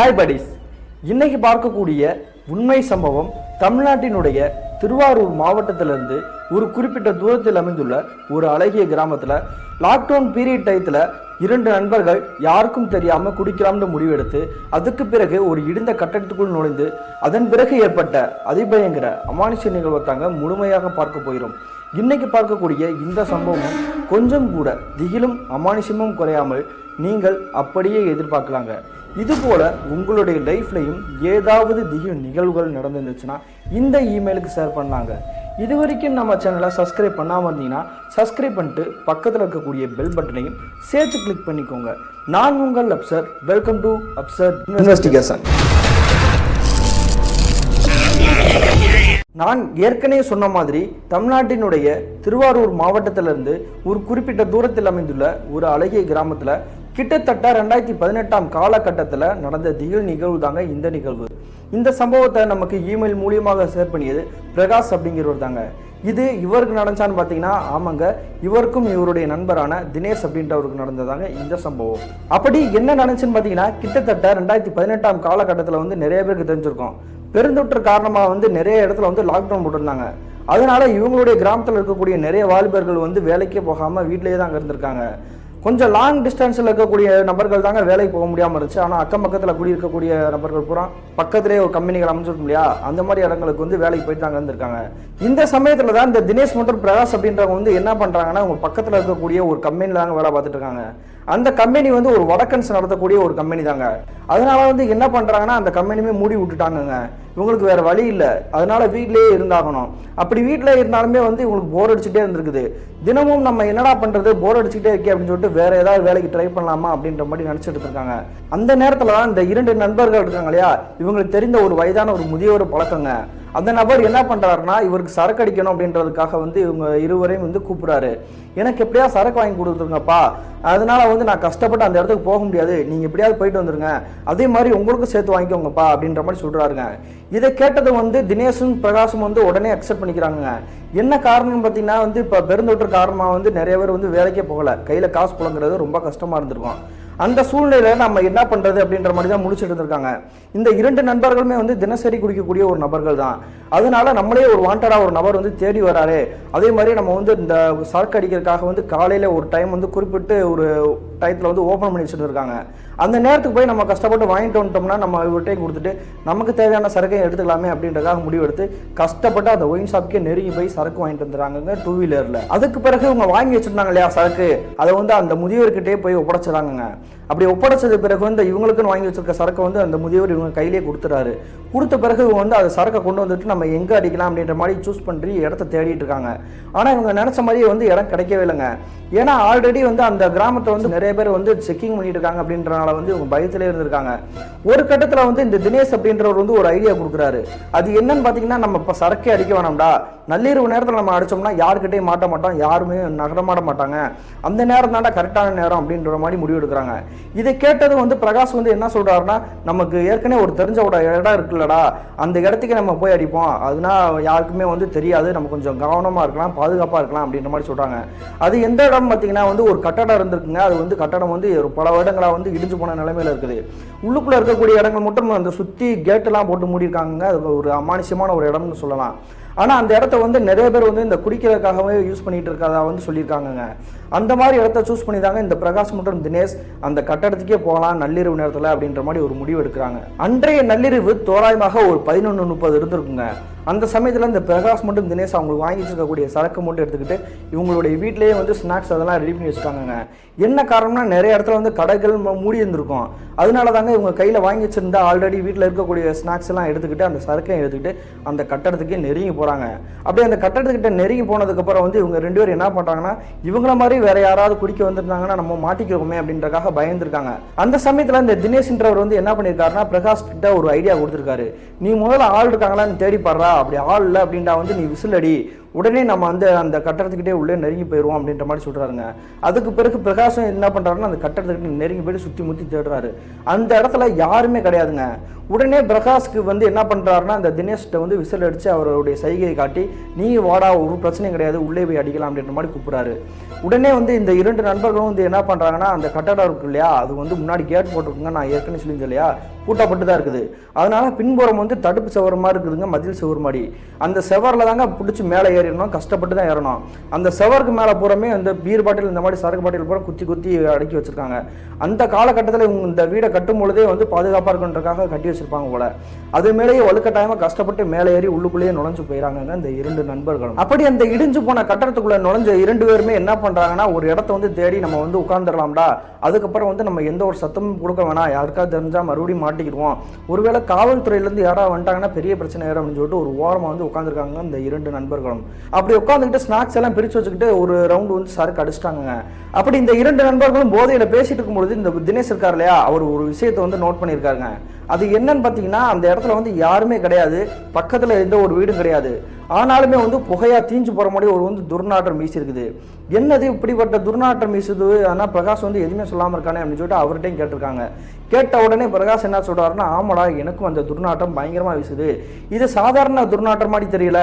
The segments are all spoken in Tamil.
ஹாய் படிஸ், இன்னைக்கு பார்க்கக்கூடிய உண்மை சம்பவம் தமிழ்நாட்டினுடைய திருவாரூர் மாவட்டத்திலிருந்து ஒரு குறிப்பிட்ட தூரத்தில் அமைந்துள்ள ஒரு அழகிய கிராமத்தில் லாக்டவுன் பீரியட் டயத்தில் இரண்டு நண்பர்கள் யாருக்கும் தெரியாமல் குடிக்கலாம்னு முடிவெடுத்து அதுக்கு பிறகு ஒரு இடிந்த கட்டடத்துக்குள் நுழைந்து அதன் பிறகு ஏற்பட்ட அதிபயங்கர அமானுஷ்ய நிகழ்வை தாங்க முழுமையாக பார்க்க போகிறோம். இன்னைக்கு பார்க்கக்கூடிய இந்த சம்பவமும் கொஞ்சம் கூட திகிலும் அமானுஷ்யமும் குறையாமல் நீங்கள் அப்படியே எதிர்பார்க்கலாங்க. இதுபோல உங்களுடைய லைஃப்லையும் ஏதாவது திகில் நிகழ்வுகள் நடந்துருந்துச்சுன்னா இந்த இமெயிலுக்கு ஷேர் பண்ணாங்க. இது வரைக்கும் நம்ம சேனலை சப்ஸ்கிரைப் பண்ணாமல் இருந்தீங்கன்னா சப்ஸ்கிரைப் பண்ணிட்டு பக்கத்தில் இருக்கக்கூடிய பெல் பட்டனையும் சேர்த்து கிளிக் பண்ணிக்கோங்க. நான் உங்கள் Afsar. Welcome to Afsar investigation. நான் ஏற்கனவே சொன்ன மாதிரி தமிழ்நாட்டினுடைய திருவாரூர் மாவட்டத்திலிருந்து ஒரு குறிப்பிட்ட தூரத்தில் அமைந்துள்ள ஒரு அழகிய கிராமத்தில் கிட்டத்தட்ட 2018 காலகட்டத்தில் நடந்த திகில் நிகழ்வு தாங்க இந்த நிகழ்வு. இந்த சம்பவத்தை நமக்கு இமெயில் மூலியமாக ஷேர் பண்ணியது பிரகாஷ் அப்படிங்கிறவர் தாங்க. இது இவருக்கு நடந்துச்சான்னு பார்த்தீங்கன்னா ஆமாங்க, இவருக்கும் இவருடைய நண்பரான தினேஷ் அப்படின்றவருக்கு நடந்ததாங்க இந்த சம்பவம். அப்படி என்ன நடந்துச்சுன்னு பார்த்தீங்கன்னா கிட்டத்தட்ட 2018 காலகட்டத்தில் நிறைய பேருக்கு தெரிஞ்சிருக்கும். பெருந்தொற்று காரணமாக நிறைய இடத்துல லாக்டவுன் போட்டிருந்தாங்க. அதனால இவங்களுடைய கிராமத்தில் இருக்கக்கூடிய நிறைய வாலிபர்கள் வேலைக்கே போகாமல் வீட்டிலேயே தான் இருந்திருக்காங்க. கொஞ்சம் லாங் டிஸ்டன்ஸில் இருக்கக்கூடிய நபர்கள் தாங்க வேலைக்கு போக முடியாமல் இருந்துச்சு. ஆனால் அக்கம் பக்கத்தில் குடியிருக்கக்கூடிய நபர்கள் பூரா பக்கத்திலே ஒரு கம்பெனிகள் அமைச்சிருக்கும் இல்லையா, அந்த மாதிரி இடங்களுக்கு வேலைக்கு போயிட்டு தாங்க இருந்திருக்காங்க. இந்த சமயத்தில் தான் இந்த தினேஷ் மற்றும் பிரகாஷ் அப்படின்றவங்க என்ன பண்ணுறாங்கன்னா அவங்க பக்கத்தில் இருக்கக்கூடிய ஒரு கம்பெனியில் தாங்க வேலை பார்த்துட்டு இருக்காங்க. அந்த கம்பெனி ஒரு வடக்கன்ஸ் நடத்தக்கூடிய ஒரு கம்பெனி தாங்க. அதனால என்ன பண்ணுறாங்கன்னா அந்த கம்பெனியுமே மூடி விட்டுட்டாங்கங்க. இவங்களுக்கு வேற வழி இல்லை, அதனால வீட்டிலேயே இருந்தாகணும். அப்படி வீட்டில் இருந்தாலுமே இவங்களுக்கு போர் அடிச்சுட்டே இருந்திருக்குது. தினமும் நம்ம என்னடா பண்ணுறது, போர் அடிச்சுட்டே இருக்கே அப்படின்னு சொல்லிட்டு வேற ஏதாவது வேலைக்கு ட்ரை பண்ணலாமா அப்படின்ற மாதிரி நினச்சிட்டு இருக்காங்க. அந்த நேரத்தில் தான் இந்த இரண்டு நண்பர்கள் இருக்காங்க இல்லையா, இவங்களுக்கு தெரிந்த ஒரு வயதான ஒரு முதியோர் பழக்கங்க. அந்த நபர் என்ன பண்ணுறாருன்னா இவருக்கு சரக்கு அடிக்கணும் அப்படின்றதுக்காக இவங்க இருவரையும் கூப்பிட்றாரு. எனக்கு எப்படியா சரக்கு வாங்கி கொடுத்துருங்கப்பா, அதனால நான் கஷ்டப்பட்டு அந்த இடத்துக்கு போக முடியாது, நீங்கள் எப்படியாவது போயிட்டு வந்துருங்க, அதே மாதிரி உங்களுக்கும் சேர்த்து வாங்கிக்கோங்கப்பா அப்படின்ற மாதிரி சொல்கிறாருங்க. இதை கேட்டது தினேஷும் பிரகாஷும் உடனே அக்செப்ட் பண்ணிக்கிறாங்க. என்ன காரணம்னு பார்த்தீங்கன்னா இப்போ பெருந்தொற்று காரணமாக நிறைய பேர் வேலைக்கே போகலை, கையில் காசு புழங்குறது ரொம்ப கஷ்டமாக இருந்திருக்கும். அந்த சூழ்நிலையில நம்ம என்ன பண்றது அப்படின்ற மாதிரி தான் முடிச்சுட்டு இருந்திருக்காங்க. இந்த இரண்டு நண்பர்களுமே தினசரி குடிக்கக்கூடிய ஒரு நபர்கள் தான். அதனால நம்மளே ஒரு வாண்டடா ஒரு நபர் தேடி வராரு, அதே மாதிரி நம்ம இந்த சரக்கு அடிக்கிறதுக்காக காலையில ஒரு டைம் குறிப்பிட்டு ஒரு டயத்துல ஓபன் பண்ணி வச்சுட்டு இருக்காங்க. அந்த நேரத்துக்கு போய் நம்ம கஷ்டப்பட்டு வாங்கிட்டு வந்துட்டோம்னா நம்ம இவர்கிட்டையும் கொடுத்துட்டு நமக்கு தேவையான சரக்கையும் எடுத்துக்கலாமே அப்படின்றதுக்காக முடிவெடுத்து கஷ்டப்பட்டு அந்த ஒயின் ஷாப்புக்கே நெருங்கி போய் சரக்கு வாங்கிட்டு வந்துடுறாங்க 2 வீலர்ல. அதுக்கு பிறகு இவங்க வாங்கி வச்சிருந்தாங்க இல்லையா சரக்கு, அதை அந்த முதியவர்கிட்டே போய் ஒப்படைச்சிடறாங்க. அப்படி ஒப்படைச்சது பிறகு இவங்களுக்குன்னு வாங்கி வச்சிருக்க சரக்கு அந்த முதியவர் இவங்க கையிலேயே கொடுத்துறாரு. கொடுத்த பிறகு இவங்க அதை சரக்கை கொண்டு வந்துட்டு நம்ம எங்கே அடிக்கலாம் அப்படின்ற மாதிரி சூஸ் பண்ணி இடத்த தேடிட்டு இருக்காங்க. ஆனால் இவங்க நினச்ச மாதிரியே இடம் கிடைக்கவே இல்லைங்க. ஏன்னா ஆல்ரெடி அந்த கிராமத்தை நிறைய பேர் செக்கிங் பண்ணிட்டு இருக்காங்க அப்படின்றனால இவங்க பயத்திலே இருந்திருக்காங்க. ஒரு கட்டத்தில் இந்த தினேஷ் அப்படின்றவர் ஒரு ஐடியா கொடுக்குறாரு. அது என்னன்னு பார்த்தீங்கன்னா நம்ம இப்போ சரக்கே அடிக்க வேணாம்டா, நள்ளிரவு நேரத்தில் நம்ம அடிச்சோம்னா யாருக்கிட்டையும் மாட்ட மாட்டோம், யாருமே நகரமாட மாட்டாங்க, அந்த நேரம் தாண்டா கரெக்டான நேரம் அப்படின்ற மாதிரி முடிவு எடுக்கிறாங்க. இதை கேட்டது பிரகாஷ் என்ன சொல்றாருன்னா நமக்கு ஏற்கனவே ஒரு தெரிஞ்ச ஒரு இடம் இருக்குல்லடா, அந்த இடத்துக்கு நம்ம போய் அடிப்போம், அதனால யாருக்குமே தெரியாது, நம்ம கொஞ்சம் கவனமா இருக்கலாம், பாதுகாப்பா இருக்கலாம் அப்படின்ற மாதிரி சொல்றாங்க. அது எந்த இடம் பார்த்தீங்கன்னா ஒரு கட்டடம் இருந்திருக்குங்க. அது கட்டடம் ஒரு பல வருடங்களா இடிஞ்சு போன நிலைமையில இருக்குது. உள்ளுக்குள்ள இருக்கக்கூடிய இடங்கள் மட்டும் அந்த சுத்தி கேட் எல்லாம் போட்டு மூடி இருக்காங்க. அது ஒரு அமானுஷ்யமான ஒரு இடம்னு சொல்லலாம். ஆனா அந்த இடத்த நிறைய பேர் இந்த குடிக்கிறதுக்காகவே யூஸ் பண்ணிட்டு இருக்கதா சொல்லியிருக்காங்க. அந்த மாதிரி இடத்த சூஸ் பண்ணி தாங்க இந்த பிரகாஷ் மற்றும் தினேஷ் அந்த கட்டடத்துக்கே போகலாம் நள்ளிரவு நேரத்தில் அப்படின்ற மாதிரி ஒரு முடிவு எடுக்கிறாங்க. அன்றைய நள்ளிரவு தோராயமாக ஒரு 11:30 இருந்திருக்குங்க. அந்த சமயத்தில் இந்த பிரகாஷ் மற்றும் தினேஷ் அவங்களுக்கு வாங்கி வச்சிருக்கக்கூடிய சரக்கு மட்டும் எடுத்துக்கிட்டு இவங்களுடைய வீட்டிலேயே ஸ்நாக்ஸ் அதெல்லாம் ரெடி பண்ணி வச்சுருக்காங்க. என்ன காரணம்னா நிறைய இடத்துல கடைகள் மூடி இருந்திருக்கும். அதனால தாங்க இவங்க கையில் வாங்கி வச்சிருந்தா ஆல்ரெடி வீட்டில் இருக்கக்கூடிய ஸ்நாக்ஸ் எல்லாம் எடுத்துக்கிட்டு அந்த சரக்கையும் எடுத்துக்கிட்டு அந்த கட்டடத்துக்கே நெருங்கி போகிறாங்க. அப்படியே அந்த கட்டடத்துக்கிட்ட நெருங்கி போனதுக்கப்புறம் இவங்க 2 பேரும் என்ன பண்ணுறாங்கன்னா இவங்கள மாதிரி வேற யாராவது குடிக்க வந்திருந்தாங்கன்னா நம்ம மாட்டிக்கிறோமே அப்படின்றக்காக பயந்துருக்காங்க. அந்த சமயத்தில் இந்த தினேஷ்ன்றவர் என்ன பண்ணியிருக்காருன்னா பிரகாஷ் கிட்ட ஒரு ஐடியா கொடுத்துருக்காரு. நீ முதல்ல ஆள் இருக்காங்களான்னு தேடி பாடுறா, அப்படி ஆள் இல்லை அப்படின்டா நீ விசில் அடி, உடனே நம்ம அந்த கட்டடத்துக்கிட்டே உள்ளே நெருங்கி போயிடுவோம் அப்படின்ற மாதிரி சொல்கிறாருங்க. அதுக்கு பிறகு பிரகாஷம் என்ன பண்ணுறாருன்னா அந்த கட்டடத்துக்கிட்ட நெருங்கி போயிட்டு சுற்றி முற்றி தேடுறாரு. அந்த இடத்துல யாருமே கிடையாதுங்க. உடனே பிரகாஷ்க்கு என்ன பண்ணுறாருன்னா அந்த தினேஷ்கிட்ட விசில் அடித்து அவருடைய சைகையை காட்டி நீ வாடா, ஒரு பிரச்சனையும் கிடையாது, உள்ளே போய் அடிக்கலாம் அப்படின்ற மாதிரி கூப்பிட்றாரு. உடனே இந்த 2 நண்பர்களும் என்ன பண்ணுறாங்கன்னா அந்த கட்டடம் இருக்கு இல்லையா, அது முன்னாடி கேட் போட்டிருக்குங்க, நான் ஏற்கனவே சொல்லியிருந்தேன் இல்லையா, பூட்டப்பட்டு தான் இருக்குது. அதனால பின்புறம் தடுப்பு செவர் மாதிரி இருக்குதுங்க, மதில் செவர் மாதிரி. அந்த செவரில் தாங்க பிடிச்சி மேலே ஏறிடணும், கஷ்டப்பட்டு தான் ஏறணும். அந்த செவருக்கு மேலே பூரமே அந்த பீர் பாட்டில் இந்த மாதிரி சரக்கு பாட்டில் பூரா குத்தி குத்தி அடுக்கி வச்சிருக்காங்க. அந்த காலகட்டத்தில் இவங்க இந்த வீடை கட்டும் பொழுதே பாதுகாப்பாக இருக்குன்றக்காக கட்டி வச்சிருப்பாங்க போல. அது மேலேயே வலுக்கட்டாயமாக கஷ்டப்பட்டு மேலே ஏறி உள்ளுக்குள்ளேயே நுழைஞ்சு போயிறாங்க இந்த 2 நண்பர்களும். அப்படி அந்த இடிஞ்சு போன கட்டடத்துக்குள்ள நுழைஞ்ச 2 பேருமே என்ன பண்றாங்கன்னா ஒரு இடத்த தேடி நம்ம உட்கார்ந்துடலாம்டா, அதுக்கப்புறம் நம்ம எந்த ஒரு சத்தமும் கொடுக்க வேணாம், யாருக்காவது தெரிஞ்சா மறுபடியும் மாட்டிக்கிடுவோம், ஒருவேளை காவல்துறையிலேருந்து யாராவது வந்துட்டாங்கன்னா பெரிய பிரச்சனை ஏறும் அப்படின்னு சொல்லிட்டு ஒரு ஓரமாக உட்காந்துருக்காங்க இந்த 2 நண்பர்களும். அப்படி உட்காந்துக்கிட்டு ஸ்நாக்ஸ் எல்லாம் பிரித்து வச்சுக்கிட்டு ஒரு ரவுண்டு சரக்கு அடிச்சிட்டாங்க. அப்படி இந்த 2 நண்பர்களும் போதையில பேசிட்டு இருக்கும்பொழுது இந்த தினேஷ் இருக்கார் இல்லையா, அவர் ஒரு விஷயத்தை நோட் பண்ணியிருக்காருங்க. அது என்னன்னு பார்த்தீங்கன்னா அந்த இடத்துல யாருமே கிடையாது, பக்கத்தில் எந்த ஒரு வீடும் கிடையாது. ஆனாலுமே புகையா தீஞ்சு போகிற மாதிரி ஒரு துர்நாற்றம் வீசி இருக்குது. என்னது இப்படிப்பட்ட துர்நாற்றம் வீசுது, ஆனால் பிரகாஷ் எதுவுமே சொல்லாமல் இருக்கானே அப்படின்னு சொல்லிட்டு அவர்கிட்டையும் கேட்டிருக்காங்க. கேட்ட உடனே பிரகாஷ் என்ன சொல்றாருன்னா, ஆமாடா எனக்கும் அந்த துர்நாற்றம் பயங்கரமாக வீசுது, இது சாதாரண துர்நாற்றம் மாதிரி தெரியல,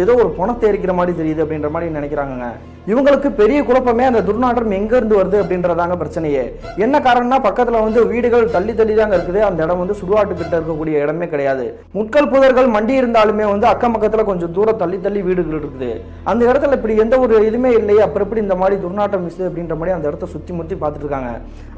ஏதோ ஒரு பணத்தை எரிக்கிற மாதிரி தெரியுது அப்படின்ற மாதிரி நினைக்கிறாங்க. இவங்களுக்கு பெரிய குழப்பமே அந்த துர்நாற்றம் எங்க இருந்து வருது அப்படின்றதாங்க பிரச்சனையே. என்ன காரணம்னா பக்கத்துல வீடுகள் தள்ளி தள்ளி தாங்க இருக்குது, அந்த இடம் சுடுகாட்டு கிட்ட இருக்கக்கூடிய இடமே கிடையாது. முட்கள் புதர்கள் மண்டி இருந்தாலுமே அக்கம் பக்கத்துல கொஞ்சம் தூரம் தள்ளி தள்ளி வீடுகள் இருக்குது. அந்த இடத்துல இப்படி எந்த ஒரு இதுவுமே இல்லையே, அப்புறம் எப்படி இந்த மாதிரி துர்நாற்றம் வீசுது அப்படின்ற மாதிரி அந்த இடத்த சுத்தி முத்தி பார்த்துட்டு இருக்காங்க.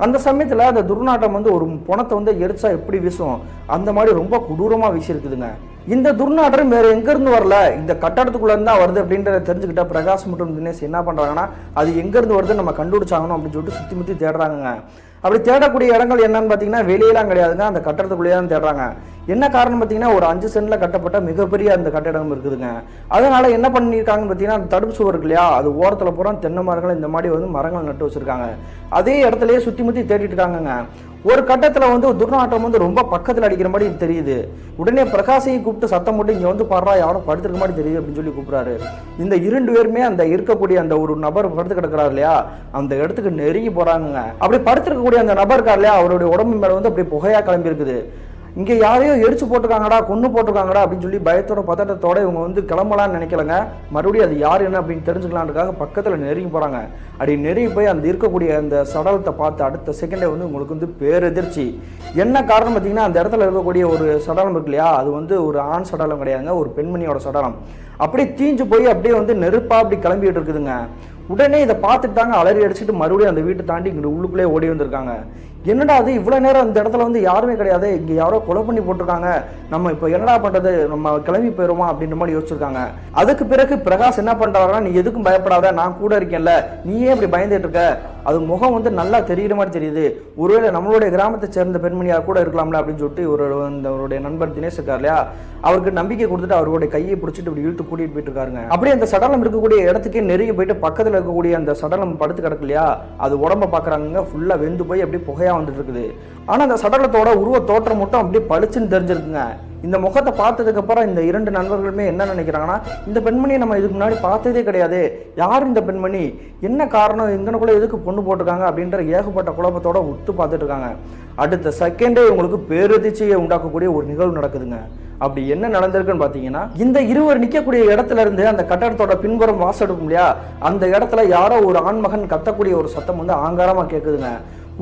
அந்த சமயத்துல அந்த துர்நாற்றம் ஒரு பணத்தை எரிச்சா எப்படி வீசும் அந்த மாதிரி ரொம்ப கொடூரமா வீசி இருக்குதுங்க. இந்த துர்நாற்றம் வேற எங்க இருந்து வரல, இந்த கட்டடத்துக்குள்ள இருந்தா வருது அப்படின்றத தெரிஞ்சுக்கிட்ட பிரகாஷ் மற்றும் தினேஷ் என்ன பண்றாங்கன்னா அது எங்க இருந்து வருது நம்ம கண்டுபிடிச்சாகணும் அப்படின்னு சொல்லிட்டு சுத்தி முத்தி தேடுறாங்க. அப்படி தேடக்கூடிய இடங்கள் என்னன்னு பார்த்தீங்கன்னா வெளியெல்லாம் கிடையாதுங்க, அந்த கட்டடத்துக்குள்ளேயே தான் தேடுறாங்க. என்ன காரணம் பார்த்தீங்கன்னா ஒரு 5 சென்ட்ல கட்டப்பட்ட மிகப்பெரிய அந்த கட்டடம் இருக்குதுங்க. அதனால என்ன பண்ணியிருக்காங்கன்னு பார்த்தீங்கன்னா அந்த தடுப்பு சுவர் இருக்கு இல்லையா, அது ஓரத்தில் பூரா தென்னை மரங்கள் இந்த மாதிரி மரங்கள் நட்டு வச்சிருக்காங்க. அதே இடத்துலயே சுத்தி முத்தி தேடிட்டு இருக்காங்க. ஒரு கட்டத்தில் துர்நாற்றம் ரொம்ப பக்கத்தில் அடிக்கிற மாதிரி தெரியுது. உடனே பிரகாஷையும் கூப்பிட்டு சத்தம் போட்டு இங்கே பாடுறா, யாரும் படுத்துருக்க மாதிரி தெரியுது அப்படின்னு சொல்லி கூப்பிடுறாரு. இந்த 2 பேருமே அந்த இருக்கக்கூடிய அந்த ஒரு நபர் படுத்து கிடக்கிறாரு இல்லையா, அந்த இடத்துக்கு நெருங்கி போறாங்க. அப்படி படுத்திருக்கக்கூடிய அந்த நபர் இருக்கார் இல்லையா, அவருடைய உடம்பு மேல அப்படி புகையா கிளம்பி இருக்குது. இங்க யாரையும் எரிச்சு போட்டிருக்காங்கடா, கொண்டு போட்டிருக்காங்கடா அப்படின்னு சொல்லி பயத்தோட பதட்டத்தோட இவங்க கிளம்பலான்னு நினைக்கலங்க. மறுபடியும் அது யார் என்ன அப்படின்னு தெரிஞ்சுக்கலான்றதுக்காக பக்கத்துல நெருங்கி போறாங்க. அப்படி நெருங்கி போய் அந்த இருக்கக்கூடிய அந்த சடலத்தை பார்த்து அடுத்த செகண்டே உங்களுக்கு பேரெதிர்ச்சி. என்ன காரணம் பார்த்தீங்கன்னா அந்த இடத்துல இருக்கக்கூடிய ஒரு சடலம் இருக்கு இல்லையா, அது ஒரு ஆண் சடலம் கிடையாதுங்க, ஒரு பெண்மணியோட சடலம். அப்படியே தீஞ்சு போய் அப்படியே நெருப்பா அப்படி கிளம்பிட்டு இருக்குதுங்க. உடனே இதை பார்த்துட்டு தாங்க அலறி அடிச்சுட்டு மறுபடியும் அந்த வீட்டை தாண்டி இங்கே உள்ளுக்குள்ளே ஓடி வந்திருக்காங்க. என்னடா அது இவ்வளோ நேரம் அந்த இடத்துல யாருமே கிடையாது, இங்கே யாரோ கொலை பண்ணி போட்டிருக்காங்க, நம்ம இப்போ என்னடா பண்ணுறது, நம்ம கிளம்பி போயிடுவோமா அப்படின்ற மாதிரி யோசிச்சிருக்காங்க. அதுக்கு பிறகு பிரகாஷ் என்ன பண்ணுறாருன்னா, நீ எதுக்கும் பயப்படாத, நான் கூட இருக்கேன்ல, நீயே இப்படி பயந்துட்டு இருக்க, அது முகம் நல்லா தெரியுற மாதிரி தெரியுது, ஒருவேளை நம்மளுடைய கிராமத்தை சேர்ந்த பெண்மணியாக கூட இருக்கலாம்ல அப்படின்னு சொல்லிட்டு அவருடைய நண்பர் தினேஷ் இருக்கார் இல்லையா, அவருக்கு நம்பிக்கை கொடுத்துட்டு அவருடைய கையை பிடிச்சிட்டு இப்படி இழுத்து கூட்டிட்டு போயிட்டு இருக்காருங்க. அப்படியே அந்த சடலம் இருக்கக்கூடிய இடத்துக்கே நெருங்கி போயிட்டு பக்கத்தில் இருக்கக்கூடிய அந்த சடலம் படுத்து கிடக்கு இல்லையா, அது உடம்ப பார்க்குறாங்க, ஃபுல்லாக வெந்து போய் அப்படியே புகையா வந்துட்டு இருக்குது. ஆனால் அந்த சடலத்தோட உருவ தோற்றம் மட்டும் அப்படியே பளிச்சுன்னு தெரிஞ்சிருக்குங்க. இந்த முகத்தை பார்த்ததுக்கு அப்புறம் இந்த 2 நண்பர்களுமே என்ன நினைக்கிறாங்கன்னா, இந்த பெண்மணியை நம்ம இதுக்கு முன்னாடி பார்த்ததே கிடையாது, யார் இந்த பெண்மணி, என்ன காரணம், எங்கனக்குள்ள எதுக்கு பொண்ணு போட்டிருக்காங்க அப்படின்ற ஏகப்பட்ட குழப்பத்தோட உத்து பார்த்துட்டு இருக்காங்க. அடுத்த செகண்டே உங்களுக்கு பேரதிர்ச்சியை உண்டாக்கக்கூடிய ஒரு நிகழ்வு நடக்குதுங்க. அப்படி என்ன நடந்திருக்குன்னு பார்த்தீங்கன்னா, இந்த இருவர் நிற்கக்கூடிய இடத்துல இருந்து அந்த கட்டடத்தோட பின்புறம் வாசல் இருக்கும் இல்லையா, அந்த இடத்துல யாரோ ஒரு ஆண்மகன் கத்தக்கூடிய ஒரு சத்தம் ஆங்காரமா கேட்குதுங்க.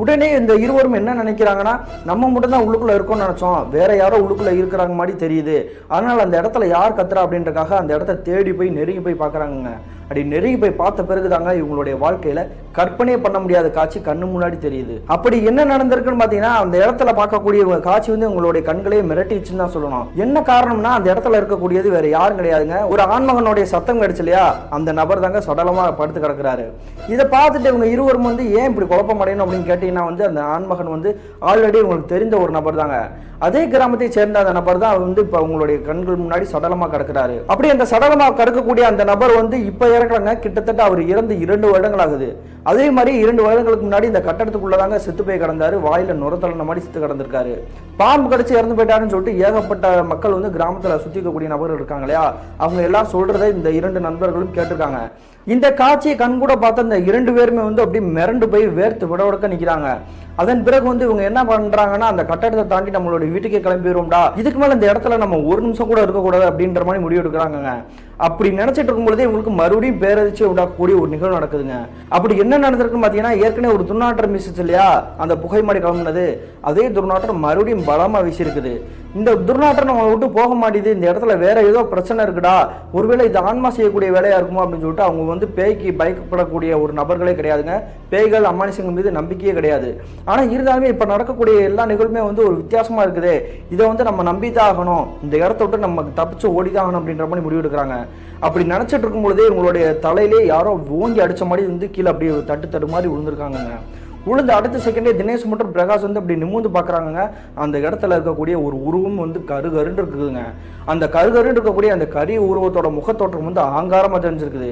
உடனே இந்த இருவரும் என்ன நினைக்கிறாங்கன்னா, நம்ம மட்டும் தான் உள்ளுக்குள்ள இருக்கோம்னு நினைச்சோம், வேற யாரோ உள்ளுக்குள்ள இருக்கிறாங்க மாதிரி தெரியுது, அதனால அந்த இடத்துல யார் கத்துறா அப்படின்றக்காக அந்த இடத்த தேடி போய் நெருங்கி போய் பார்க்குறாங்க. அப்படி நெருங்கி போய் பார்த்த பிறகுதாங்க இவங்களுடைய வாழ்க்கையில கற்பனையே பண்ண முடியாத காட்சி கண்ணு முன்னாடி தெரியுது. அப்படி என்ன நடந்திருக்குன்னு பார்த்தீங்கன்னா, அந்த இடத்துல பார்க்கக்கூடிய காட்சி உங்களுடைய கண்களையே மிரட்டிச்சுன்னு தான் சொல்லணும். என்ன காரணம்னா அந்த இடத்துல இருக்கக்கூடியது வேற யாரும் கிடையாதுங்க, ஒரு ஆண்மகனுடைய சத்தம் கிடைச்சு இல்லையா, அந்த நபர் தாங்க சடலமா படுத்து கிடக்குறாரு. இதை பார்த்துட்டு இவங்க இருவரும் ஏன் இப்படி குழப்பம் அடையணும் அப்படின்னு கேட்டீங்கன்னா, அந்த ஆண்மகன் ஆல்ரெடி உங்களுக்கு தெரிந்த ஒரு நபர் தாங்க. அதே கிராமத்தை சேர்ந்த அந்த நபர் தான் வந்து இப்ப உங்களுடைய கண்கள் முன்னாடி சடலமா கிடக்குறாரு. அப்படி அந்த சடலமா கிடக்கக்கூடிய அந்த நபர் வந்து இப்ப இறக்குறாங்க, கிட்டத்தட்ட அவர் இறந்து 2 வருடங்கள் ஆகுது. அதே மாதிரி 2 வருடங்களுக்கு முன்னாடி இந்த கட்டடத்துக்குள்ளதாங்க செத்து போய் கிடந்தாரு, வாயில நுரத்தலன மாதிரி செத்து கிடந்திருக்காரு. பாம்பு கடிச்சு இறந்து போயிட்டாருன்னு சொல்லிட்டு ஏகப்பட்ட மக்கள் வந்து கிராமத்துல சுத்தி இருக்கக்கூடிய நபர்கள் இருக்காங்க இல்லையா, அவங்க எல்லாம் சொல்றதை இந்த 2 நண்பர்களும் கேட்டிருக்காங்க. இந்த காட்சியை கண்கூட பார்த்த இந்த 2 பேருமே வந்து அப்படியே மிரண்டு போய் வேர்த்து விடவடக்க நிக்கிறாங்க. அதன் பிறகு வந்து இவங்க என்ன பண்றாங்கன்னா, அந்த கட்டடத்தை தாண்டி நம்மளோட வீட்டுக்கே கிளம்பிடுவோம்டா, இதுக்கு மேல இந்த இடத்துல நம்ம ஒரு நிமிஷம் கூட இருக்கக்கூடாது அப்படின்ற மாதிரி முடிவு எடுக்கிறாங்க. அப்படி நினைச்சிட்டு இருக்கும் பொழுதே இவங்களுக்கு மறுபடியும் பேரதிர்ச்சி விடக்கூடிய ஒரு நிகழ்வு நடக்குதுங்க. அப்படி என்ன நடந்திருக்குன்னு பாத்தீங்கன்னா, ஏற்கனவே ஒரு துர்நாற்றம் வீசுச்சு இல்லையா, அந்த புகை மாடி கிளம்புனது, அதே துர்நாற்றம் மறுபடியும் பலமா வீசி இருக்குது. இந்த துர்நாற்றம் நம்ம விட்டு போக மாட்டேது, இந்த இடத்துல வேற ஏதோ பிரச்சனை இருக்குடா, ஒருவேளை இது ஆன்மா செய்யக்கூடிய வேலையா இருக்குமோ அப்படின்னு சொல்லிட்டு அவங்க வந்து பேய்க்கு பயப்படக்கூடிய ஒரு நபர்களே கிடையாதுங்க. பேய்கள் அமானுஷங்கள் மீது நம்பிக்கையே கிடையாது. ஆனா இருந்தாலுமே இப்ப நடக்கக்கூடிய எல்லா நிகழ்வுமே வந்து ஒரு வித்தியாசமா இருக்குது, இதை வந்து நம்ம நம்பிதான் ஆகணும், இந்த இடத்த விட்டு நம்ம தப்பிச்சு ஓடிதான் ஆகணும் அப்படின்ற மாதிரி முடிவு எடுக்கிறாங்க. அப்படி நினைச்சிட்டு இருக்கும் பொழுதே உங்களுடைய தலையிலே யாரோ ஓங்கி அடிச்ச மாதிரி வந்து கீழே அப்படியே தட்டு மாதிரி விழுந்திருக்காங்க. விழுந்து அடுத்த செகண்டே தினேஷ் மற்றும் பிரகாஷ் வந்து அப்படி நிமிர்ந்து பார்க்குறாங்க. அந்த இடத்துல இருக்கக்கூடிய ஒரு உருவம் வந்து கருகருன்னு இருக்குதுங்க. அந்த கருகருன்னு இருக்கக்கூடிய அந்த கரி உருவத்தோட முகத்தோற்றம் வந்து ஆங்காரமாக தெரிஞ்சிருக்குது.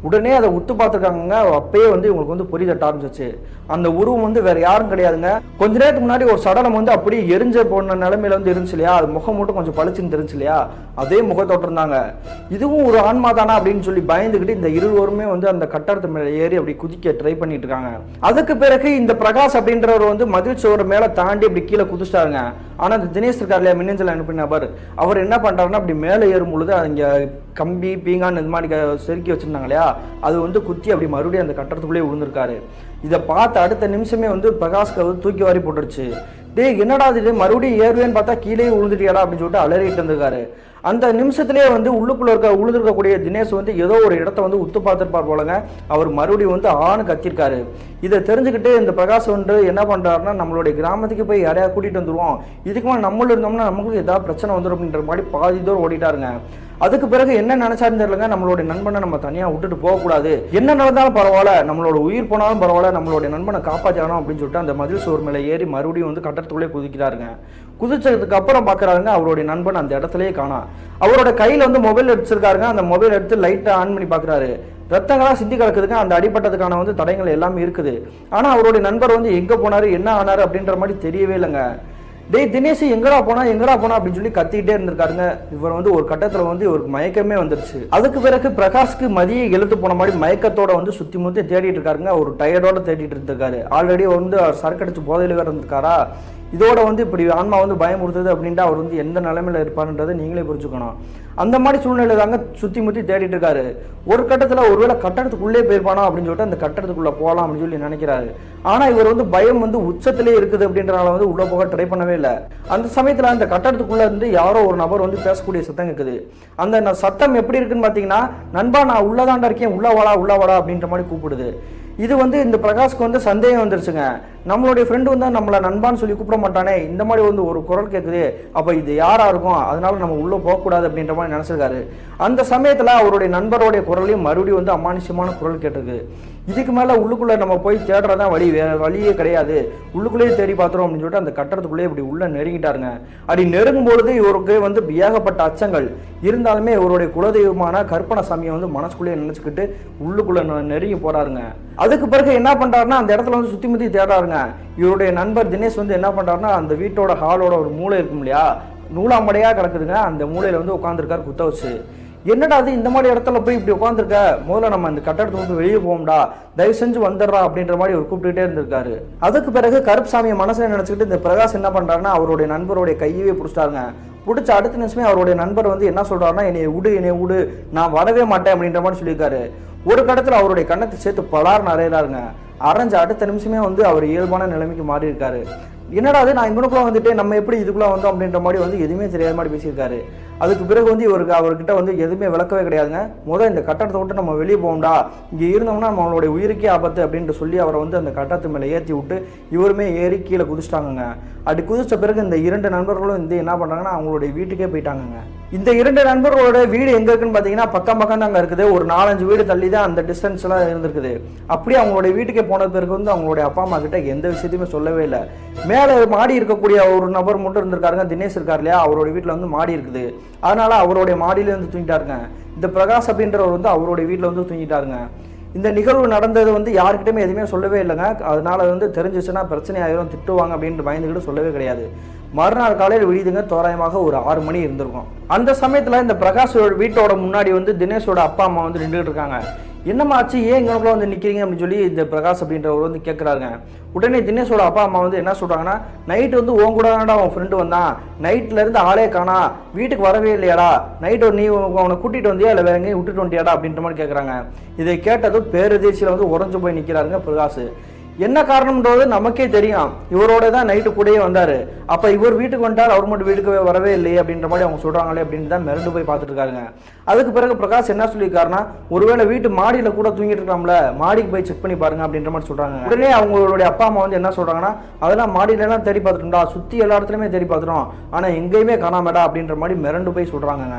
உடனே அதை உத்து பார்த்துருக்காங்க. அப்பயே வந்து இவங்களுக்கு வந்து பொறி தட்ட ஆரம்பிச்சிச்சு. அந்த உருவம் வந்து வேற யாரும் கிடையாதுங்க. கொஞ்ச நேரத்துக்கு முன்னாடி ஒரு சடலம் வந்து அப்படியே எரிஞ்ச போன நிலைமையில வந்து இருந்துச்சு இல்லையா, அது முகம் மட்டும் கொஞ்சம் பளிச்சுன்னு தெரிஞ்சு இல்லையா, அதே முகத்தோற்றம் தாங்க. இதுவும் ஒரு ஆன்மா தானா அப்படின்னு சொல்லி பயந்துக்கிட்டு இந்த இருவருமே வந்து அந்த கட்டடத்து மேலே ஏறி அப்படி குதிக்க ட்ரை பண்ணிட்டு இருக்காங்க. அதுக்கு பிறகு இந்த பிரகாஷ் அப்படின்றவர் வந்து மதில் சோறு மேல தாண்டி அப்படி கீழே குதிச்சிட்டாருங்க. ஆனா இந்த தினேஷ் இருக்கார் இல்லையா, மின்னஞ்சல் அனுப்பின நபர், அவர் என்ன பண்றாருன்னா அப்படி மேலே ஏறும் பொழுது அங்க கம்பி பீங்கான் இந்த மாதிரி செருக்கி வச்சிருந்தாங்க இல்லையா, அது வந்து குத்தி அப்படி மறுபடியும் அந்த கட்டடத்துக்குள்ளேயே விழுந்திருக்காரு. இதை பார்த்து அடுத்த நிமிஷமே வந்து பிரகாஷ்க்கு வந்து தூக்கி வாரி போட்டுருச்சு. டேய் என்னடா இது, மறுபடியும் ஏறுவேன்னு பார்த்தா கீழே விழுந்துட்டியாடா அப்படின்னு சொல்லிட்டு அலறிட்டு இருந்திருக்காரு. அந்த நிமிஷத்திலேயே வந்து உள்ளுக்குள்ள விழுந்திருக்கக்கூடிய தினேஷ் வந்து ஏதோ ஒரு இடத்த வந்து உத்து பார்த்துருப்பார் போலங்க. அவர் மறுபடியும் வந்து ஆணு கத்திருக்காரு. இதை தெரிஞ்சுக்கிட்டு இந்த பிரகாஷ் வந்து என்ன பண்றாருன்னா, நம்மளுடைய கிராமத்துக்கு போய் யாரையா கூட்டிட்டு வந்துருவோம், இதுக்கு மேலே நம்மளும் இருந்தோம்னா நமக்கு ஏதாவது பிரச்சனை வந்துடும் அப்படின்ற மாதிரி பாதி தூரம் ஓடிட்டாருங்க. அதுக்கு பிறகு என்ன நினைச்சாருன்னு தெரியலங்க, நம்மளுடைய நண்பனை நம்ம தனியா விட்டுட்டு போகக்கூடாது, என்ன நடந்தாலும் பரவாயில்ல, நம்மளோட உயிர் போனாலும் பரவாயில்ல, நம்மளுடைய நண்பனை காப்பாற்றணும் அப்படின்னு சொல்லிட்டு அந்த மதில் சுவர் மேலே ஏறி மறுபடியும் வந்து கட்டடத்துக்குள்ளே குதிக்கிறாருங்க. குதிச்சதுக்கு அப்புறம் பாக்குறாருங்க, அவருடைய நண்பன் அந்த இடத்துலயே காணோம். அவரோட கையில வந்து மொபைல் எடுத்துருக்காருங்க. அந்த மொபைல் எடுத்து லைட்டை ஆன் பண்ணி பாக்குறாரு. ரத்தங்களா சிந்தி கிடக்குதுங்க. அந்த அடிப்பட்டதுக்கான வந்து தடயங்கள் எல்லாமே இருக்குது. ஆனா அவருடைய நண்பர் வந்து எங்க போனாரு என்ன ஆனாரு அப்படின்ற மாதிரி தெரியவே இல்லைங்க. டேய் தினேஷ் எங்கடா போனா அப்படின்னு சொல்லி கத்திக்கிட்டே இருந்திருக்காருங்க. இவர் வந்து ஒரு கட்டத்துல வந்து இவருக்கு மயக்கமே வந்துருச்சு. அதுக்கு பிறகு பிரகாஷ்க்கு மதிய எழுத்து போன மாதிரி மயக்கத்தோட வந்து சுத்தி முத்தி தேடிட்டு இருக்காருங்க. ஒரு டயர்டோட தேடிட்டு இருந்திருக்காரு. ஆல்ரெடி வந்து சரக்கு அடிச்சு போதையில வேற இருந்திருக்காரா. இதோட வந்து இப்படி ஆன்மா வந்து பயமுறுத்துது அப்படின்ட்டு அவர் வந்து எந்த நிலைமையில இருப்பாருன்றதை நீங்களே புரிஞ்சுக்கணும். அந்த மாதிரி சூழ்நிலை தாங்க சுத்தி முத்தி தேடிட்டு இருக்காரு. ஒரு கட்டத்துல ஒருவேளை கட்டடத்துக்குள்ளே போயிருப்பானோ அப்படின்னு சொல்லிட்டு அந்த கட்டடத்துக்குள்ள போகலாம் அப்படின்னு சொல்லி நினைக்கிறாரு. ஆனா இவர் வந்து பயம் வந்து உச்சத்திலே இருக்குது அப்படின்றனால வந்து உள்ள போக ட்ரை பண்ணவே இல்லை. அந்த சமயத்துல அந்த கட்டடத்துக்குள்ள இருந்து யாரோ ஒரு நபர் வந்து பேசக்கூடிய சத்தம் கேட்குது. அந்த சத்தம் எப்படி இருக்குன்னு பாத்தீங்கன்னா, நண்பா நான் உள்ளதாண்டா இருக்கேன், உள்ள வாடா அப்படின்ற மாதிரி கூப்பிடுது. இது வந்து இந்த பிரகாஷ்க்கு வந்து சந்தேகம் வந்துருச்சுங்க. நம்மளுடைய ஃப்ரெண்டு வந்து நம்மளை நண்பான்னு சொல்லி கூப்பிட மாட்டானே, இந்த மாதிரி வந்து ஒரு குரல் கேட்குது, அப்போ இது யாரா இருக்கும், அதனால நம்ம உள்ளே போகக்கூடாது அப்படின்ற மாதிரி நினைச்சிருக்காரு. அந்த சமயத்தில் அவருடைய நண்பருடைய குரலையும் மறுபடியும் வந்து அமானுஷ்யமான குரல் கேட்டிருக்கு. இதுக்கு மேலே உள்ளுக்குள்ளே நம்ம போய் தேடுறதான் வழி, வேற வழியே கிடையாது, உள்ளுக்குள்ளேயே தேடி பார்த்துரும் அப்படின்னு சொல்லிட்டு அந்த கட்டடத்துக்குள்ளேயே இப்படி உள்ள நெருங்கிட்டாருங்க. அப்படி நெருங்கும் பொழுது இவருக்கு வந்து ஏகப்பட்ட அச்சங்கள் இருந்தாலுமே இவருடைய குலதெய்வமான கற்பனை சாமியை வந்து மனசுக்குள்ளேயே நினைச்சுக்கிட்டு உள்ளுக்குள்ள நெருங்கி போறாருங்க. அதுக்கு பிறகு என்ன பண்றாருன்னா, அந்த இடத்துல வந்து சுத்தி முத்தி தேடாருங்க. இவருடைய நண்பர் தினேஷ் வந்து என்ன பண்றாருன்னா, அந்த வீட்டோட ஹாலோட ஒரு மூளை இருக்கும் இல்லையா, நூலாம்படையா கிடக்குதுங்க. அந்த மூலையில வந்து உட்காந்துருக்காரு குத்த வச்சு. என்னடா அது இந்த மாதிரி இடத்துல போய் இப்படி உட்காந்துருக்க, முதல்ல நம்ம இந்த கட்டடத்தை வந்து வெளியே போவோம்டா, தயவு செஞ்சு வந்துடுறா அப்படின்ற மாதிரி அவர் கூப்பிட்டுட்டே இருந்திருக்காரு. அதுக்கு பிறகு கருப்புசாமியை மனசுல நினைச்சுக்கிட்டு இந்த பிரகாஷ் என்ன பண்றாருன்னா, அவருடைய நண்பருடைய கையவே பிடிச்சிட்டாருங்க. பிடிச்ச அடுத்த நிமிஷமே அவருடைய நண்பர் வந்து என்ன சொல்றாருன்னா, என்னை விடு, நான் வரவே மாட்டேன் அப்படின்ற மாதிரி சொல்லியிருக்காரு. ஒரு கடத்துல அவருடைய கண்ணத்தை சேர்த்து பலார்னு அறையிறாருங்க. அரைஞ்ச அடுத்த நிமிஷமே வந்து அவர் இயல்பான நிலைமைக்கு மாறி இருக்காரு. என்னடா அது, நான் இவனுக்குள்ள வந்துட்டு நம்ம எப்படி இதுக்குள்ள வந்தோம் அப்படின்ற மாதிரி வந்து எதுவுமே தெரியாத மாதிரி பேசியிருக்காரு. அதுக்கு பிறகு வந்து அவர்கிட்ட வந்து எதுவுமே விளக்கவே கிடையாதுங்க. இந்த கட்டடத்தை விட்டு நம்ம வெளியே போகணும்டா, இங்கே இருந்தோம்னா நம்மளுடைய உயிருக்கே ஆபத்து அப்படின்ட்டு சொல்லி அவரை வந்து அந்த கட்டடத்து மேலே ஏற்றி விட்டு இவருமே ஏறி கீழே குதிச்சிட்டாங்க. அப்படி குதிச்ச பிறகு இந்த 2 நண்பர்களும் வந்து என்ன பண்ணுறாங்கன்னா அவங்களுடைய வீட்டுக்கே போயிட்டாங்க. இந்த 2 நண்பர்களோட வீடு எங்கே இருக்குன்னு பார்த்தீங்கன்னா பக்கம் தான் அங்கே இருக்குது. ஒரு 4-5 வீடு தள்ளி தான் அந்த டிஸ்டன்ஸ்லாம் இருந்திருக்குது. அப்படியே அவங்களுடைய வீட்டுக்கே போன பிறகு வந்து அவங்களுடைய அப்பா அம்மா கிட்ட எந்த விஷயத்தையுமே சொல்லவே இல்லை. மேலே மாடி இருக்கக்கூடிய ஒரு நபர் மட்டும் இருந்திருக்காருங்க, தினேஷ் இருக்கார் இல்லையா, அவருடைய வீட்டில் வந்து மாடி இருக்குது. அதனால அவருடைய மாடியில வந்து தூங்கிட்டாருங்க. இந்த பிரகாஷ் அப்படின்றவர் வந்து அவருடைய வீட்டில் வந்து தூங்கிட்டாருங்க. இந்த நிகழ்வு நடந்தது வந்து யாருக்கிட்டையுமே எதுவுமே சொல்லவே இல்லைங்க. அதனால வந்து தெரிஞ்சிச்சுன்னா பிரச்சனை ஆயிரும், திட்டுவாங்க அப்படின்ட்டு பயந்துக்கிட்டு சொல்லவே கிடையாது. மறுநாள் காலையில் விடியுதுங்க, தோராயமாக ஒரு 6 மணி இருந்திருக்கும். அந்த சமயத்தில் இந்த பிரகாஷோட வீட்டோட முன்னாடி வந்து தினேஷோட அப்பா அம்மா வந்து நின்றுட்டு இருக்காங்க. என்னம்மா ஆச்சு, ஏன் இங்கனக்குள்ள வந்து நிற்கிறீங்க அப்படின்னு சொல்லி இந்த பிரகாஷ் அப்படின்றவர் வந்து கேட்குறாருங்க. உடனே தினேஷோட அப்பா அம்மா வந்து என்ன சொல்கிறாங்கன்னா, நைட்டு வந்து உன் கூட தான்டா அவன் ஃப்ரெண்டு வந்தான், நைட்லேருந்து ஆளே காணா, வீட்டுக்கு வரவே இல்லையாடா, நைட்டு நீ அவனை கூட்டிகிட்டு வந்தியா இல்லை வேற எங்கேயும் விட்டுட்டு வந்தியாடா அப்படின்ற மாதிரி கேட்குறாங்க. இதை கேட்டதும் பேரதிர்ச்சியில் வந்து உறைஞ்சு போய் நிற்கிறாருங்க பிரகாஷ். என்ன காரணம்ன்றது நமக்கே தெரியும், இவரோட தான் நைட்டு கூடயே வந்தார், அப்போ இவர் வீட்டுக்கு வந்துட்டார், அவர் மட்டும் வீட்டுக்கு வரவே இல்லையே அப்படின்ற மாதிரி அவங்க சொல்கிறாங்களே அப்படின்னு தான் மிரண்டு போய் பார்த்துட்டு இருக்காருங்க. அதுக்கு பிறகு பிரகாஷ் என்ன சொல்லியிருக்காருன்னா, ஒருவேளை வீட்டு மாடியில் கூட தூங்கிட்டு இருக்கலாம்ல, மாடிக்கு போய் செக் பண்ணி பாருங்க அப்படின்ற மாதிரி சொல்கிறாங்க. உடனே அவங்களுடைய அப்பா அம்மா வந்து என்ன சொல்கிறாங்கன்னா, அதெல்லாம் மாடியிலலாம் தேடி பார்த்துட்டோம்டா, சுற்றி எல்லா இடத்துலையுமே தேடி பார்த்துட்டோம், ஆனால் எங்கேயுமே காணாமடா அப்படின்ற மாதிரி மிரண்டு போய் சொல்கிறாங்க.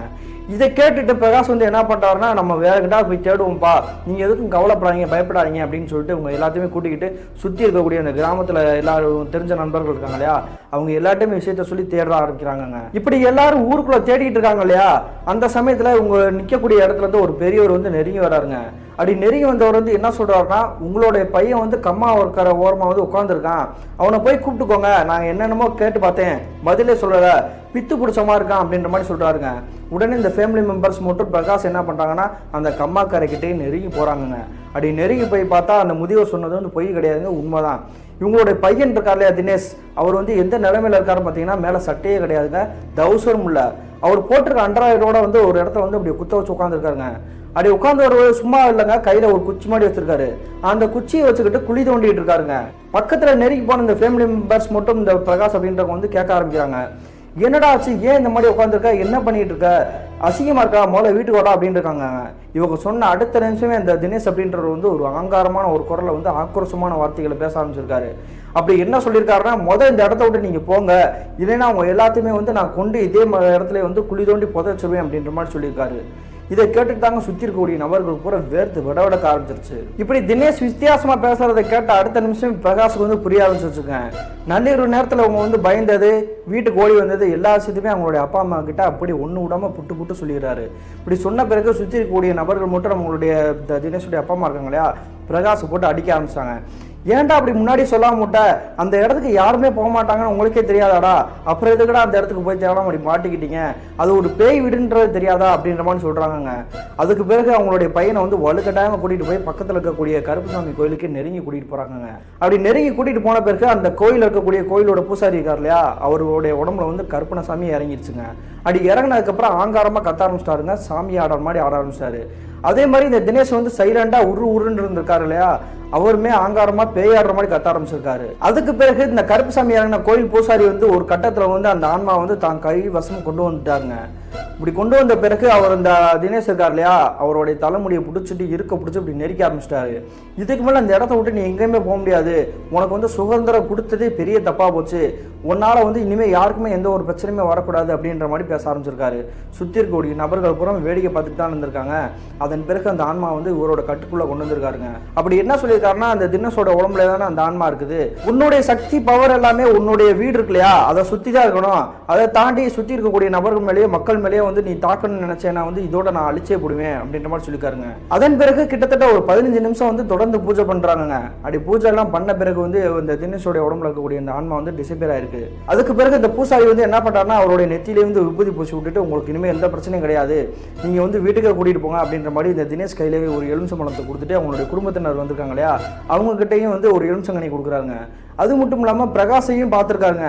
இதை கேட்டுட்டு பிரகாஷ் வந்து என்ன பண்ணுறாருன்னா, நம்ம வேற கிட்ட போய் தேடுவோம்ப்பா, நீங்கள் எதுக்கும் கவலைப்படாதீங்க, பயப்படாதீங்க அப்படின்னு சொல்லிட்டு அவங்க எல்லாத்தையுமே கூட்டிக்கிட்டு சுற்றி இருக்கக்கூடிய அந்த கிராமத்தில் எல்லாரும் தெரிஞ்ச நண்பர்கள் இருக்காங்க இல்லையா, அவங்க எல்லாத்தையுமே விஷயத்த சொல்லி தேட ஆரம்பிக்கிறாங்க. இப்படி எல்லாரும் ஊருக்குள்ள தேடிட்டு இருக்காங்க இல்லையா, அந்த சமயத்தில் உங்க நிற்கக்கூடிய இடத்துல இருந்து ஒரு பெரியவர் வந்து நெருங்கி வராருங்க. அப்படி நெருங்கி வந்தவர் வந்து என்ன சொல்றாருன்னா, உங்களுடைய பையன் வந்து கம்மா இருக்கிற ஓரமா வந்து உட்காந்துருக்கான், அவனை போய் கூப்பிட்டுக்கோங்க, நாங்கள் என்னென்னமோ கேட்டு பார்த்தேன் பதிலே சொல்லலை, பித்து பிடிச்சமா இருக்கான் அப்படின்ற மாதிரி சொல்றாருங்க. உடனே இந்த ஃபேமிலி மெம்பர்ஸ் மட்டும் பிரகாஷ் என்ன பண்றாங்கன்னா, அந்த கம்மா கரைக்கிட்டே நெருங்கி போறாங்க. அப்படி நெருங்கி போய் பார்த்தா அந்த முதியவர் சொன்னது வந்து பொய் கிடையாதுங்க, உண்மைதான். இவங்களுடைய பையன் இருக்கார் இல்லையா தினேஷ், அவர் வந்து எந்த நிலைமையில இருக்காரு பார்த்தீங்கன்னா, மேலே சட்டையே கிடையாதுங்க, டவுசரும் இல்லை, அவர் போட்டிருக்க அண்டராயரோட வந்து ஒரு இடத்துல வந்து அப்படி குத்த வச்சு உட்காந்துருக்காருங்க. அப்படி உட்காந்து ஒரு சும்மா இல்லைங்க, கையில ஒரு குச்சி மாதிரி வச்சிருக்காரு, அந்த குச்சியை வச்சுக்கிட்டு குழி தோண்டிட்டு இருக்காருங்க. பக்கத்துல நெருங்கி போன இந்த ஃபேமிலி மெம்பர்ஸ் மட்டும் இந்த பிரகாஷ் அப்படின்றவங்க வந்து கேட்க ஆரம்பிக்கிறாங்க, என்னடா ஆச்சு, ஏன் இந்த மாதிரி உட்காந்துருக்க, என்ன பண்ணிட்டு இருக்க, அசிங்கமா இருக்கா, முதல்ல வீட்டுக்கு வரா அப்படின்னு இருக்காங்க. இவங்க சொன்ன அடுத்த நிமிஷமே இந்த தினேஷ் அப்படின்றவர் வந்து ஒரு அகங்காரமான ஒரு குரலை வந்து ஆக்ரோஷமான வார்த்தைகளை பேச ஆரம்பிச்சிருக்காரு. அப்படி என்ன சொல்லியிருக்காருன்னா, இந்த இடத்த விட்டு நீங்க போங்க, இல்லைன்னா அவங்க எல்லாத்தையுமே வந்து நான் கொண்டு இதே இடத்துல வந்து குழி தோண்டி புதைச்சிருவேன் அப்படின்ற மாதிரி சொல்லியிருக்காரு. இதை கேட்டுட்டு தாங்க சுற்றி இருக்கக்கூடிய நபர்கள் பூரா வேர்த்து விடவிடக்க ஆரம்பிச்சிருச்சு. இப்படி தினேஷ் வித்தியாசமா பேசுறதை கேட்ட அடுத்த நிமிஷம் பிரகாஷுக்கு வந்து புரிய ஆரம்பிச்சிருச்சுங்க. நள்ளிரவு நேரத்தில் அவங்க வந்து பயந்தது, வீட்டுக்கு ஓடி வந்தது, எல்லா விஷயத்தையுமே அவங்களுடைய அப்பா அம்மா கிட்ட அப்படி ஒன்று விடாம புட்டு சொல்லிடுறாரு. இப்படி சொன்ன பிறகு சுற்றி இருக்கக்கூடிய நபர்கள் மட்டும் நம்மளுடைய தினேஷுடைய அப்பா அம்மா இருக்காங்க இல்லையா, பிரகாஷை போட்டு அடிக்க ஆரம்பிச்சாங்க. ஏன்டா அப்படி முன்னாடி சொல்லாம முட்ட, அந்த இடத்துக்கு யாருமே போக மாட்டாங்கன்னு உங்களுக்கே தெரியாதாடா, அப்புறம் எதுக்கடா அந்த இடத்துக்கு போய் தேவையான அப்படி மாட்டிக்கிட்டீங்க, அது ஒரு பேய் வீடுன்றது தெரியாதா அப்படின்ற மாதிரி சொல்றாங்க. அதுக்கு பிறகு அவங்களுடைய பையனை வந்து வலுக்கட்டாயமா கூட்டிட்டு போய் பக்கத்தில் இருக்கக்கூடிய கருப்புசாமி கோயிலுக்கு நெருங்கி கூட்டிட்டு போறாங்க. அப்படி நெருங்கி கூட்டிட்டு போன பிறகு அந்த கோயில் இருக்கக்கூடிய கோயிலோட பூசாரி இருக்கார் இல்லையா, அவருடைய உடம்புல வந்து கருப்பணசாமி இறங்கிடுச்சுங்க. அப்படி இறங்கினதுக்கு அப்புறம் ஆங்காரமா கத்த ஆரம்பிச்சிட்டாருங்க, சாமி ஆடுற மாதிரி ஆட ஆரம்பிச்சிட்டாரு. அதே மாதிரி இந்த தினேஷ் வந்து சைலண்டா உருன்னு இருந்திருக்காரு இல்லையா, அவருமே ஆங்காரமா பேயாடுற மாதிரி கத்த ஆரம்பிச்சிருக்காரு. அதுக்கு பிறகு இந்த கருப்புசாமி இறங்கின கோயில் பூசாரி வந்து ஒரு கட்டத்துல வந்து அந்த ஆன்மா வந்து தான் கை வசம் கொண்டு வந்துட்டாருங்க. இப்படி கொண்டு வந்த பிறகு அவர் இந்த தினேஷ் இருக்கார் இல்லையா, அவருடைய தலைமுடியை பிடிச்சிட்டு பிடிச்சி இப்படி நெருக்க ஆரம்பிச்சிட்டாரு. இதுக்கு மேலே அந்த இடத்த விட்டு நீ எங்கேயுமே போக முடியாது, உனக்கு வந்து சுதந்திரம் கொடுத்ததே பெரிய தப்பா போச்சு, உன்னால வந்து இனிமேல் யாருக்குமே எந்த ஒரு பிரச்சனையுமே வரக்கூடாது அப்படின்ற மாதிரி பேச ஆரம்பிச்சிருக்காரு. சுற்றி இருக்கக்கூடிய நபர்கள் பூரா வேடிக்கை பார்த்துட்டு தான் இருந்திருக்காங்க. அதன் பிறகு அந்த ஆன்மா வந்து இவரோட கட்டுக்குள்ள கொண்டு வந்திருக்காருங்க. அப்படி என்ன சொல்லியிருக்காருன்னா, அந்த தினேஷோட உடம்புல தானே அந்த ஆன்மா இருக்குது, உன்னுடைய சக்தி பவர் எல்லாமே உன்னுடைய வீடு இருக்கு இல்லையா, அதை சுற்றி தான் இருக்கணும், அதை தாண்டி சுற்றி இருக்கக்கூடிய நபர்கள் மேலேயே மக்கள் மேலேயே வந்து நீ தாக்கணும்னு நினைச்சேன்னா வந்து இதோட நான் அழிச்சே போடுவேன் அப்படின்ற மாதிரி சொல்லியிருக்காருங்க. அதன் பிறகு கிட்டத்தட்ட ஒரு 15 நிமிஷம் வந்து தொடர்ந்து பூஜை பண்றாங்க. அப்படி பூஜை எல்லாம் பண்ண பிறகு வந்து இந்த தினேஷோட உடம்புல இருக்கக்கூடிய அந்த ஆன்மா வந்து டிசப்பியர் ஆயிருக்கு. அதுக்கு பிறகு இந்த பூசாரி வந்து என்ன பண்றாருன்னா, அவருடைய நெத்தியிலே வந்து விபூதி பூசி விட்டுட்டு, உங்களுக்கு இனிமேல் எந்த பிரச்சனையும் கிடையாது, நீங்க வந்து வீட்டுக்கு கூட்டிட்டு போங்க அப்படின்ற மாதிரி இந்த தினேஷ் கையிலேயே ஒரு எலுமிச்சம்பழத்தை கொடுத்துட்டு அவங்களுடைய குடும்பத்தினர் வந்திருக்காங்க இல்லையா, அவங்க கிட்டையும் வந்து ஒரு எலுமிச்சங்கனி கொடுக்குறாங்க. அது மட்டும் இல்லாம பிரகாஷையும் பார்த்துருக்காங்க.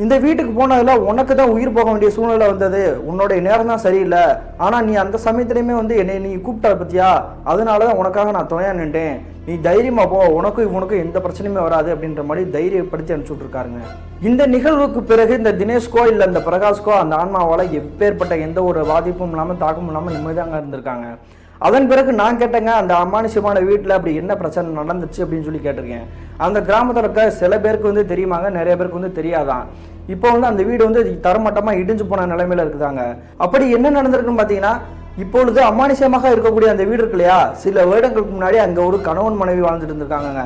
இந்த வீட்டுக்கு போனதுல உனக்கு தான் உயிர் போக வேண்டிய சூழ்நிலை வந்தது, உன்னுடைய நேரம் தான் சரியில்லை, ஆனா நீ அந்த சமயத்திலையுமே வந்து என்னை நீ கூப்பிட்ட பத்தியா, அதனாலதான் உனக்காக நான் துணையா நின்றேன், நீ தைரியமா போ, உனக்கும் இவனுக்கும் எந்த பிரச்சனையுமே வராது அப்படின்ற மாதிரி தைரியப்படுத்தி அனுப்பிச்சுட்டு இருக்காருங்க. இந்த நிகழ்வுக்கு பிறகு இந்த தினேஷ்கோ இல்ல இந்த பிரகாஷ்கோ அந்த ஆன்மாவால எப்பேற்பட்ட எந்த ஒரு பாதிப்பும் இல்லாம தாக்கமும் இல்லாம நிம்மதியாக இருந்திருக்காங்க. அதன் பிறகு நான் கேட்டேங்க, அந்த அமானுஷ்யமான வீட்டில் அப்படி என்ன பிரச்சனை நடந்துச்சு அப்படின்னு சொல்லி கேட்டிருக்கேன். அந்த கிராமத்தில் இருக்க சில பேருக்கு வந்து தெரியுமாங்க, நிறைய பேருக்கு வந்து தெரியாதான். இப்போ வந்து அந்த வீடு வந்து தரமட்டமா இடிஞ்சு போன நிலைமையில இருக்குதாங்க. அப்படி என்ன நடந்திருக்குன்னு பார்த்தீங்கன்னா, இப்பொழுது அமானுஷ்யமாக இருக்கக்கூடிய அந்த வீடு இருக்கு இல்லையா, சில வருடங்களுக்கு முன்னாடி அங்க ஒரு கணவன் மனைவி வாழ்ந்துட்டு இருந்திருக்காங்க.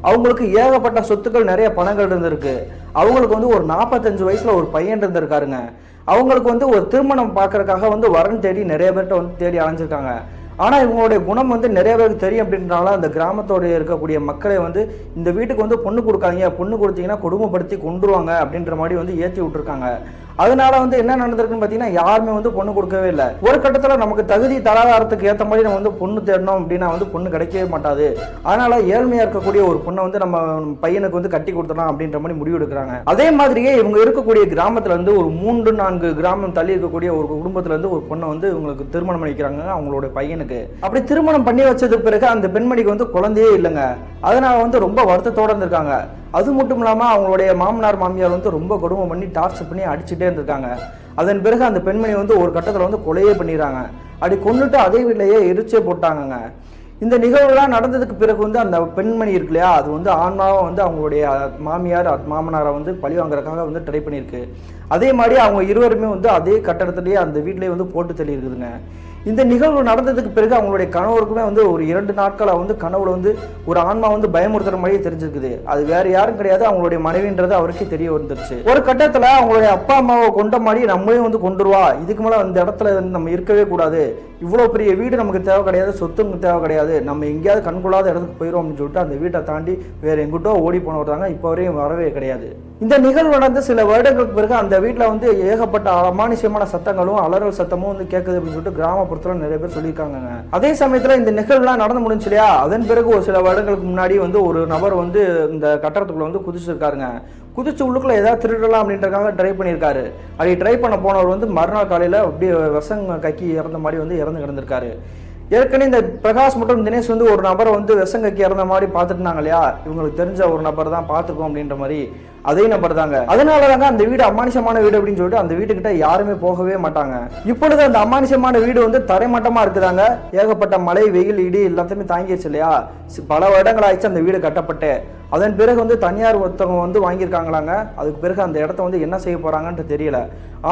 அவங்களுக்கு ஏகப்பட்ட சொத்துக்கள், நிறைய பணங்கள் இருந்திருக்கு. அவங்களுக்கு வந்து ஒரு 45 வயசுல ஒரு பையன் இருந்திருக்காருங்க. அவங்களுக்கு வந்து ஒரு திருமணம் பார்க்கறதுக்காக வந்து வரன் தேடி நிறைய பேர்கிட்ட வந்து தேடி அலைஞ்சிருக்காங்க. ஆனா இவங்களுடைய குணம் வந்து நிறைய பேருக்கு தெரியும் அப்படின்றனால அந்த கிராமத்தோட இருக்கக்கூடிய மக்களை வந்து இந்த வீட்டுக்கு வந்து பொண்ணு கொடுக்காதீங்க, பொண்ணு கொடுத்தீங்கன்னா கொடுமைப்படுத்தி கொண்டுருவாங்க அப்படின்ற மாதிரி வந்து ஏற்றி விட்டுருக்காங்க. அதனால வந்து என்ன நடந்திருக்குன்னு பார்த்தீங்கன்னா, யாருமே வந்து பொண்ணு கொடுக்கவே இல்லை. ஒரு கட்டத்தில் நமக்கு தகுதி தராதாரத்துக்கு ஏற்ற மாதிரி நம்ம வந்து பொண்ணு தேடணும் அப்படின்னா வந்து பொண்ணு கிடைக்கவே மாட்டாது. அதனால ஏழ்மையா இருக்கக்கூடிய ஒரு பொண்ணை வந்து நம்ம பையனுக்கு வந்து கட்டி கொடுத்துடலாம் அப்படின்ற மாதிரி முடிவு எடுக்கிறாங்க. அதே மாதிரியே இவங்க இருக்கக்கூடிய கிராமத்துல இருந்து ஒரு 3-4 கிராமம் தள்ளி இருக்கக்கூடிய ஒரு குடும்பத்துல இருந்து ஒரு பொண்ணை வந்து இவங்களுக்கு திருமணம் பண்ணிக்கிறாங்க அவங்களோட பையனுக்கு. அப்படி திருமணம் பண்ணி வச்சதுக்கு பிறகு அந்த பெண்மணிக்கு வந்து குழந்தையே இல்லைங்க. அதனால வந்து ரொம்ப வருத்தத்தோட இருந்திருக்காங்க. அது மட்டும் இல்லாமல் அவங்களுடைய மாமனார் மாமியார் வந்து ரொம்ப கொடுமை பண்ணி டார்ச்சர் பண்ணி அடிச்சுட்டே இருந்திருக்காங்க. அதன் பிறகு அந்த பெண்மணி வந்து ஒரு கட்டத்தில் வந்து கொலையே பண்ணிடுறாங்க. அப்படி கொண்டுட்டு அதே வீட்டிலேயே எரிச்சே போட்டாங்கங்க. இந்த நிகழ்வுலாம் நடந்ததுக்கு பிறகு வந்து அந்த பெண்மணி இருக்கு இல்லையா, அது வந்து ஆன்மாவை வந்து அவங்களுடைய மாமியார் மாமனாரை வந்து பழி வாங்குறதுக்காக வந்து ட்ரை பண்ணியிருக்கு. அதே மாதிரி அவங்க இருவருமே வந்து அதே கட்டடத்திலேயே அந்த வீட்டிலேயே வந்து போட்டு தள்ளி இருக்குதுங்க. இந்த நிகழ்வு நடந்ததுக்கு பிறகு அவங்களுடைய கணவருக்குமே வந்து ஒரு 2 நாட்களாக வந்து கனவுல வந்து ஒரு ஆன்மா வந்து பயமுறுத்துற மாதிரியே தெரிஞ்சிருக்குது. அது வேற யாரும் கிடையாது, அவங்களுடைய மனைவின்றது அவருக்கே தெரிய வந்துருச்சு. ஒரு கட்டத்துல அவங்களுடைய அப்பா அம்மாவை கொண்ட மாதிரி நம்மளையும் வந்து கொண்டுருவா, இதுக்கு மேல அந்த இடத்துல நம்ம இருக்கவே கூடாது, இவ்வளவு பெரிய வீடு நமக்கு தேவை கிடையாது, சொத்து நமக்கு தேவை கிடையாது, நம்ம எங்கேயாவது கண்கொள்ளாத இடத்துக்கு போயிடும் அப்படின்னு சொல்லிட்டு அந்த வீட்டை தாண்டி வேற எங்கிட்டோ ஓடி போனவர்தாங்க இப்போ வரையும் வரவே கிடையாது. இந்த நிகழ்வு நடந்து சில வருடங்களுக்கு பிறகு அந்த வீட்டில் வந்து ஏகப்பட்ட அமானுஷ்யமான சத்தங்களும் அலறல் சத்தமும் வந்து கேட்குது அப்படின்னு சொல்லிட்டு கிராமப்புறத்துல நிறைய பேர் சொல்லியிருக்காங்க. அதே சமயத்துல இந்த நிகழ்வுலாம் நடந்து முடிஞ்சு இல்லையா, அதன் பிறகு ஒரு சில வருடங்களுக்கு முன்னாடி வந்து ஒரு நபர் வந்து இந்த கட்டடத்துக்குள்ள வந்து குதிச்சிருக்காருங்க. குதிச்சு உள்ளுக்குள்ள ஏதாவது திருடலாம் அப்படின்றக்காக ட்ரை பண்ணியிருக்காரு. அப்படி ட்ரை பண்ண போனவர் வந்து மறுநாள் காலையில அப்படியே விஷம் கக்கி இறந்த மாதிரி வந்து இறந்து கிடந்திருக்காரு. ஏற்கனவே இந்த பிரகாஷ் மற்றும் தினேஷ் வந்து ஒரு நபரை வந்து விஷங்கக்கி இறந்த மாதிரி பார்த்துட்டுனாங்க இல்லையா, இவங்களுக்கு தெரிஞ்ச ஒரு நபர் தான் பார்த்துக்கோம் அப்படின்ற மாதிரி அதே நபர் தாங்க. அதனால தாங்க அந்த வீடு அமானுஷமான வீடு அப்படின்னு சொல்லிட்டு அந்த வீட்டுக்கிட்ட யாருமே போகவே மாட்டாங்க. இப்பொழுது அந்த அமானுஷமான வீடு வந்து தரைமட்டமா இருக்குதாங்க. ஏகப்பட்ட மழை வெயில் இடி எல்லாத்தையுமே தாங்கிடுச்சு இல்லையா, பல வருடங்கள் ஆயிடுச்சு அந்த வீடு கட்டப்பட்டு. அதன் பிறகு வந்து தனியார் ஒருத்தவங்க வந்து வாங்கியிருக்காங்களாங்க. அதுக்கு பிறகு அந்த இடத்த வந்து என்ன செய்ய போறாங்கன்ட்டு தெரியல.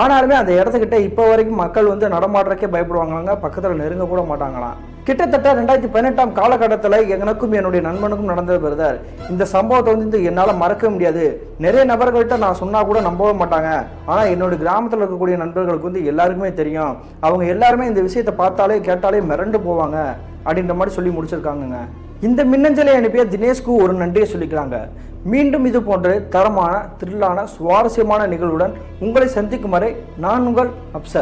ஆனாலுமே அந்த இடத்துக்கிட்ட இப்போ வரைக்கும் மக்கள் வந்து நடமாடுறக்கே பயப்படுவாங்களாங்க, பக்கத்தில் நெருங்க கூட மாட்டாங்களாம். கிட்டத்தட்ட 2018 காலகட்டத்தில் எனக்கும் என்னுடைய நண்பனுக்கும் நடந்தது பிரதர். இந்த சம்பவத்தை வந்து என்னால் மறக்க முடியாது. நிறைய நபர்கள்ட்ட நான் சொன்னா கூட நம்பவே மாட்டாங்க. ஆனா என்னோட கிராமத்தில் இருக்கக்கூடிய நண்பர்களுக்கு வந்து எல்லாருக்குமே தெரியும். அவங்க எல்லாருமே இந்த விஷயத்தை பார்த்தாலே கேட்டாலே மிரண்டு போவாங்க அப்படின்ற மாதிரி சொல்லி முடிச்சிருக்காங்க. இந்த மின்னஞ்சலை அனுப்பிய தினேஷ்க்கு ஒரு நன்றியை சொல்லிக்கிறாங்க. மீண்டும் இது போன்ற தரமான த்ரில்லான சுவாரஸ்யமான நிகழ்வுடன் உங்களை சந்திக்கும் வரை நான் உங்கள் அப்சர்.